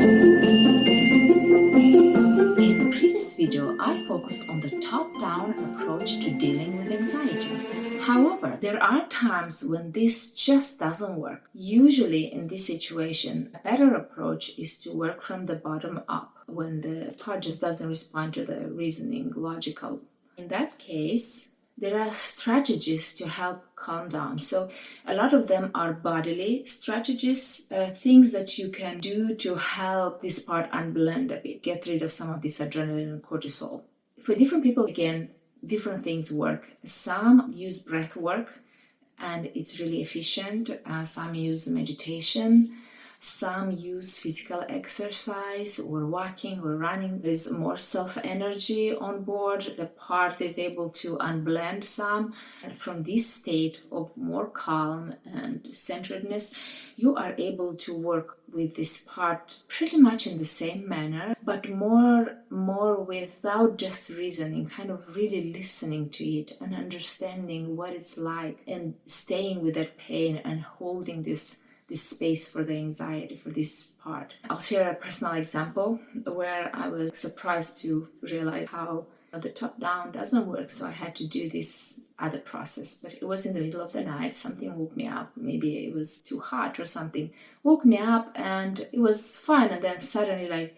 In the previous video, I focused on the top-down approach to dealing with anxiety. However, there are times when this just doesn't work. Usually in this situation, a better approach is to work from the bottom up when the part just doesn't respond to the reasoning, logical. In that case, there are strategies to help calm down. So a lot of them are bodily strategies, things that you can do to help this part unblend a bit, get rid of some of this adrenaline and cortisol. For different people, again, different things work. Some use breath work and it's really efficient. Some use meditation. Some use physical exercise or walking or running. There's more self-energy on board. The part is able to unblend some. And from this state of more calm and centeredness, you are able to work with this part pretty much in the same manner, but more without just reasoning, kind of really listening to it and understanding what it's like and staying with that pain and holding this space for the anxiety for this part. I'll share a personal example where I was surprised to realize how the top-down doesn't work, so I had to do this other process. But it was in the middle of the night, something woke me up, maybe it was too hot or something, woke me up and it was fine, and then suddenly like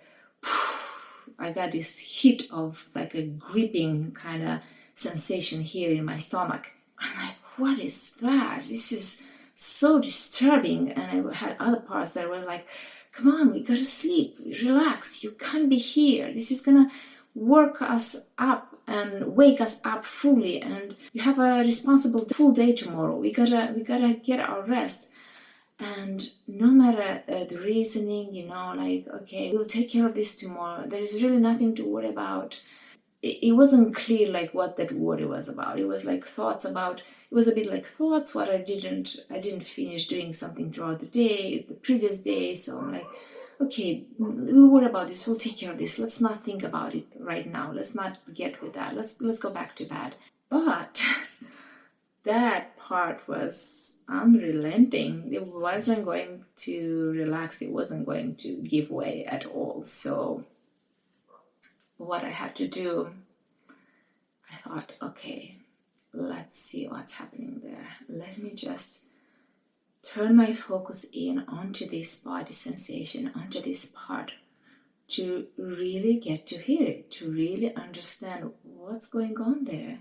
I got this hit of like a gripping kind of sensation here in my stomach. I'm like, what is that? This is so disturbing. And I had other parts that were like, come on, we gotta sleep, relax, you can't be here, this is gonna work us up and wake us up fully, and you have a responsible full day tomorrow, we gotta get our rest. And no matter the reasoning, like, okay, we'll take care of this tomorrow, there is really nothing to worry about. It wasn't clear like what that worry was about. It was like thoughts about, it was a bit like thoughts what I didn't finish doing something throughout the day, the previous day. So I'm like, okay, we'll worry about this, we'll take care of this, let's not think about it right now, let's not get with that, let's go back to bed. But that part was unrelenting. It wasn't going to relax, it wasn't going to give way at all. So what I had to do, I thought, okay, let's see what's happening there. Let me just turn my focus in onto this body sensation, onto this part, to really get to hear it, to really understand what's going on there.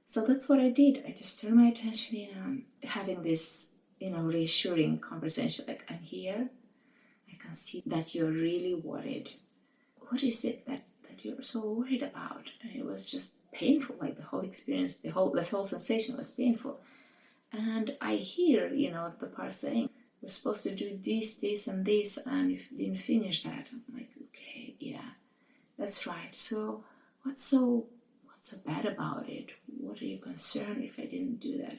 So that's what I did. I just turned my attention in on having this, reassuring conversation, like, I'm here, I can see that you're really worried. What is it that you're so worried about? And it was just painful, like the whole experience, the whole sensation was painful. And I hear, the part saying, we're supposed to do this, and this, and if you didn't finish that. I'm like, okay, yeah, that's right. So what's so bad about it? What are you concerned if I didn't do that?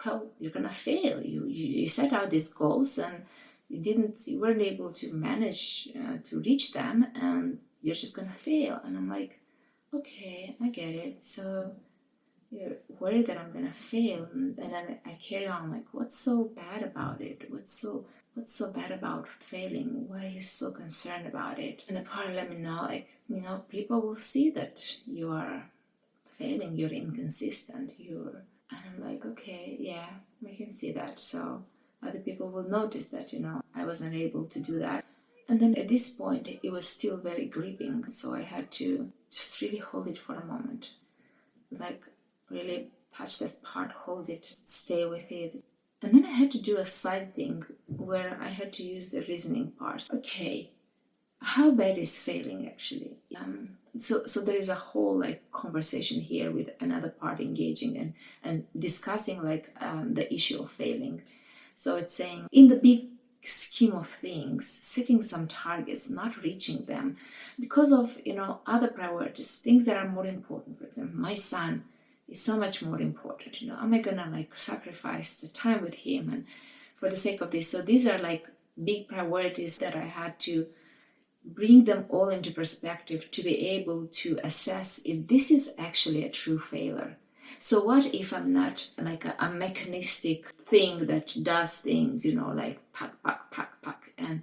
Well, you're gonna fail. You set out these goals and you weren't able to manage to reach them, and you're just gonna fail. And I'm like, okay, I get it. So you're worried that I'm gonna fail, and then I carry on like, what's so bad about it? What's so bad about failing? Why are you so concerned about it? And the part let me know, like, people will see that you are failing, you're inconsistent, and I'm like, okay, yeah, I can see that. So other people will notice that, I wasn't able to do that. And then at this point, it was still very gripping. So I had to just really hold it for a moment. Like, really touch that part, hold it, stay with it. And then I had to do a side thing where I had to use the reasoning part. Okay, how bad is failing actually? So there is a whole like conversation here with another part engaging and discussing like the issue of failing. So it's saying, in the big scheme of things, setting some targets, not reaching them because of other priorities, things that are more important. For example, my son is so much more important. Am I gonna like sacrifice the time with him and for the sake of this? So these are like big priorities that I had to bring them all into perspective to be able to assess if this is actually a true failure. So what if I'm not like a mechanistic thing that does things, like pack, pack, pack, pack. and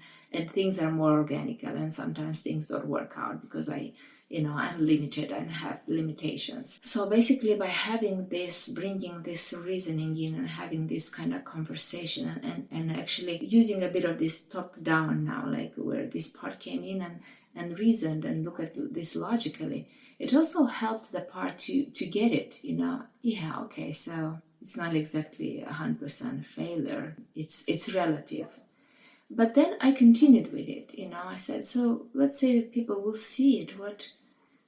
things are more organic, and sometimes things don't work out because I'm limited and have limitations. So basically, by having this, bringing this reasoning in and having this kind of conversation and actually using a bit of this top down now, like where this part came in and reasoned and look at this logically, it also helped the part to get it, yeah, okay, so it's not exactly 100% failure, it's relative. But then I continued with it, I said, so let's say that people will see it,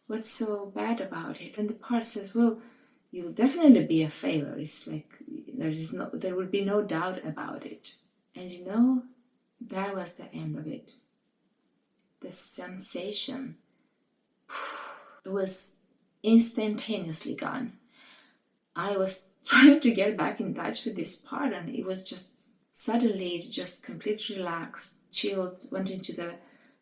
what's so bad about it? And the part says, well, you'll definitely be a failure. It's like there will be no doubt about it. And that was the end of it. The sensation, it was instantaneously gone. I was trying to get back in touch with this part, and it was just suddenly just completely relaxed, chilled, went into the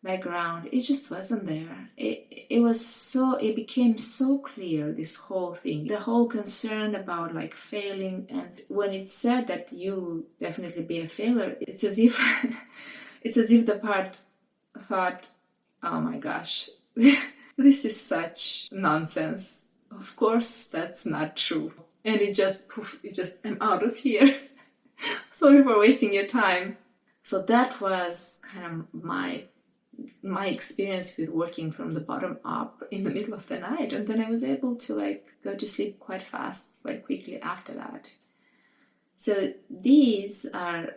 background. It just wasn't there. It became so clear, this whole thing, the whole concern about like failing. And when it said that you definitely be a failure, it's as if the part thought, oh my gosh, this is such nonsense. Of course that's not true. And it just I'm out of here. Sorry for wasting your time. So that was kind of my experience with working from the bottom up in the middle of the night. And then I was able to go to sleep quite fast, quite quickly after that. So these are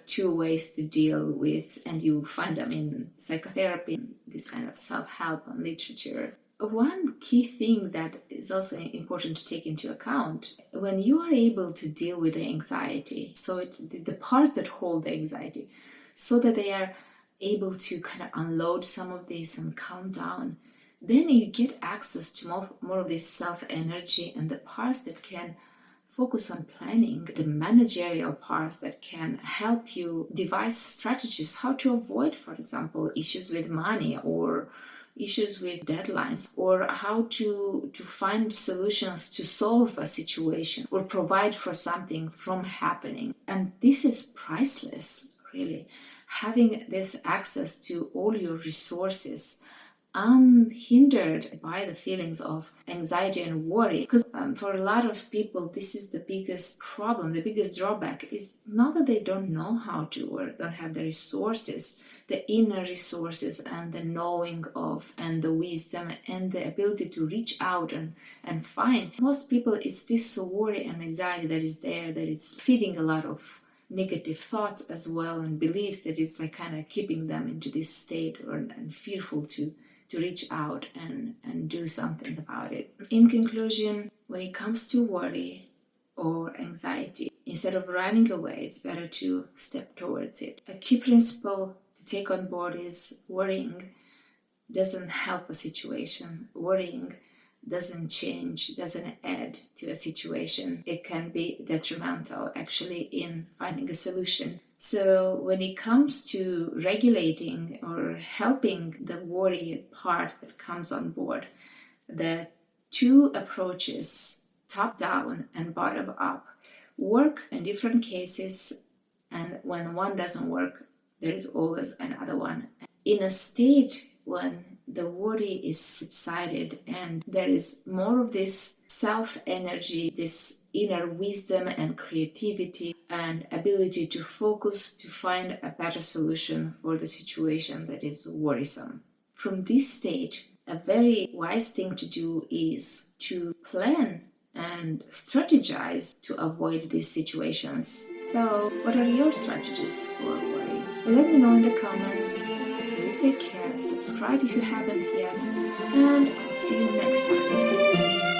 two ways to deal with, and you find them in psychotherapy, this kind of self-help and literature. One key thing that is also important to take into account, when you are able to deal with the anxiety, so the parts that hold the anxiety, so that they are able to kind of unload some of this and calm down, then you get access to more of this self-energy and the parts that can focus on planning, the managerial parts that can help you devise strategies how to avoid, for example, issues with money or issues with deadlines, or how to find solutions to solve a situation or provide for something from happening. And this is priceless, really. Having this access to all your resources unhindered by the feelings of anxiety and worry. Because for a lot of people, this is the biggest problem, the biggest drawback is not that they don't know how to or don't have the resources, the inner resources and the knowing of and the wisdom and the ability to reach out and find. Most people, it's this worry and anxiety that is there, that is feeding a lot of negative thoughts as well and beliefs, that is kind of keeping them into this state and fearful to reach out and do something about it. In conclusion, when it comes to worry or anxiety, instead of running away, it's better to step towards it. A key principle to take on board is worrying doesn't help a situation. Worrying doesn't add to a situation. It can be detrimental actually in finding a solution. So when it comes to regulating or helping the worry part that comes on board, the two approaches, top down and bottom up, work in different cases, and when one doesn't work, there is always another one. In a state when the worry is subsided and there is more of this self-energy, this inner wisdom and creativity and ability to focus to find a better solution for the situation that is worrisome. From this stage, a very wise thing to do is to plan and strategize to avoid these situations. So, what are your strategies for worry? Let me know in the comments. You take care, subscribe if you haven't yet, and I'll see you next time.